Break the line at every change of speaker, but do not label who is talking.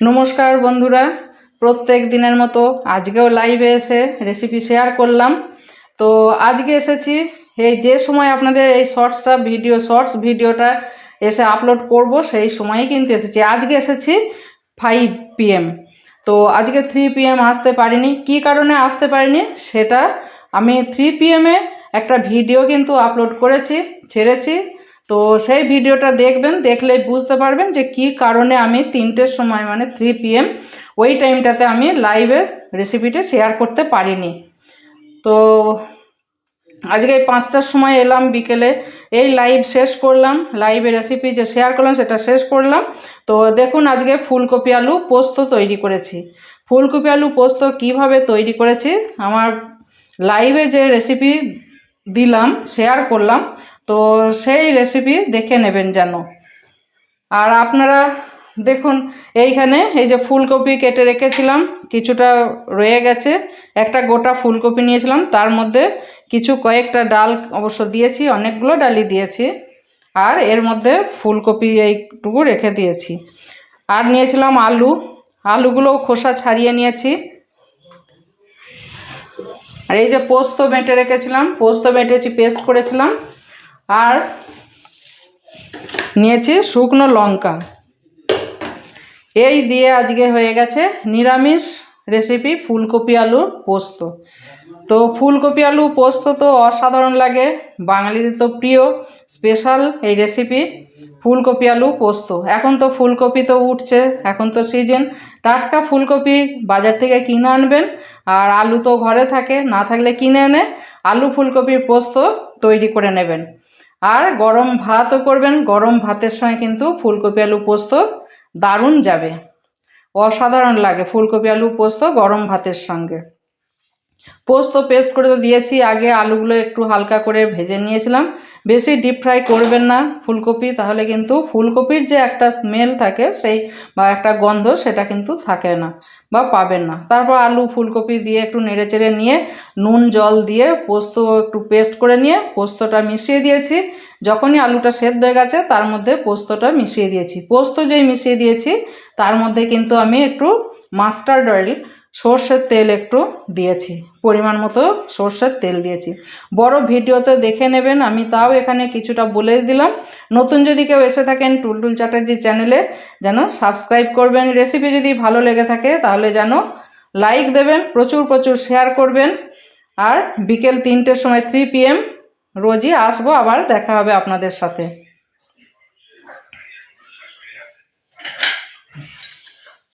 নমস্কার বন্ধুরা, প্রত্যেক দিনের মতো আজকেও লাইভে এসে রেসিপি শেয়ার করলাম। তো আজকে এসেছি এই যে সময় আপনাদের এই শর্টস ভিডিওটা এসে আপলোড করব সেই সময়ই কিন্তু এসেছি। আজকে এসেছি 5 PM। তো আজকে 3 PM আসতে পারিনি। কি কারণে আসতে পারিনি সেটা আমি 3 PM-এ একটা ভিডিও কিন্তু আপলোড ছেড়েছি। তো সেই ভিডিওটা দেখবেন, দেখলে বুঝতে পারবেন যে কি কারণে আমি 3টের সময় মানে 3 PM ওই টাইমটাতে আমি লাইভের রেসিপিটা শেয়ার করতে পারিনি। তো আজকে 5টার সময় এলাম বিকেলে, এই লাইভ শেষ করলাম, লাইভে রেসিপি যে শেয়ার করলাম সেটা শেষ করলাম। তো দেখুন আজকে ফুলকপি আলু পোস্ত তৈরি করেছি। ফুলকপি আলু পোস্ত কিভাবে তৈরি করেছি আমার লাইভে যে রেসিপি দিলাম শেয়ার করলাম, তো সেই রেসিপি দেখে নেবেন যেন। আর আপনারা দেখুন এইখানে এই যে ফুলকপি কেটে রেখেছিলাম, কিছুটা রয়ে গেছে, একটা গোটা ফুলকপি নিয়েছিলাম, তার মধ্যে কয়েকটা ডাল অবশ্য দিয়েছি, অনেকগুলো ডালই দিয়েছি, আর এর মধ্যে ফুলকপি এইটুকু রেখে দিয়েছি। আর নিয়েছিলাম আলুগুলোও খোসা ছাড়িয়ে নিয়েছি। আর এই যে পোস্ত বেটে রেখেছিলাম, পোস্ত বেটেছি, পেস্ট করেছিলাম। আর নিয়েছি শুকনো লঙ্কা। এই দিয়ে আজকে হয়ে গেছে নিরামিষ রেসিপি ফুলকপি আলুর পোস্ত। তো ফুলকপি আলু পোস্ত তো অসাধারণ লাগে, বাঙালিদের তো প্রিয় স্পেশাল এই রেসিপি ফুলকপি আলু পোস্ত। এখন তো ফুলকপি তো উঠছে, এখন তো সিজন, টাটকা ফুলকপি বাজার থেকে কিনে আনবেন, আর আলু তো ঘরে থাকে, না থাকলে কিনে এনে আলু ফুলকপির পোস্ত তৈরি করে নেবেন। আর গরম ভাতও করবেন, গরম ভাতের সঙ্গে কিন্তু ফুলকপি আলু পোস্ত দারুণ যাবে, অসাধারণ লাগে ফুলকপি আলু পোস্ত গরম ভাতের সঙ্গে। পোস্ত পেস্ট করে তো দিয়েছি, আগে আলুগুলো একটু হালকা করে ভেজে নিয়েছিলাম। বেশি ডিপ ফ্রাই করবেন না ফুলকপি, তাহলে কিন্তু ফুলকপির যে একটা স্মেল থাকে সেই বা একটা গন্ধ সেটা কিন্তু থাকে না বা পাবেন না। তারপর আলু ফুলকপি দিয়ে একটু নেড়েচেড়ে নিয়ে নুন জল দিয়ে পোস্ত একটু পেস্ট করে নিয়ে পোস্তটা মিশিয়ে দিয়েছি। যখনই আলুটা সেদ্ধ হয়ে গেছে তার মধ্যে পোস্তটা মিশিয়ে দিয়েছি। পোস্ত যেই মিশিয়ে দিয়েছি তার মধ্যে কিন্তু আমি একটু মাস্টার্ড অয়েল, সর্ষের তেল একটু দিয়েছি, পরিমাণ মতো সর্ষের তেল দিয়েছি। বড় ভিডিওতে দেখে নেবেন, আমি তাও এখানে কিছুটা বলে দিলাম। নতুন যদি কেউ এসে থাকেন টুলটুল চ্যাটার্জি চ্যানেলে যেন সাবস্ক্রাইব করবেন। রেসিপি যদি ভালো লেগে থাকে তাহলে যেন লাইক দেবেন, প্রচুর শেয়ার করবেন। আর বিকেল 3টের সময় 3 PM রোজই আসবো, আবার দেখা হবে আপনাদের সাথে।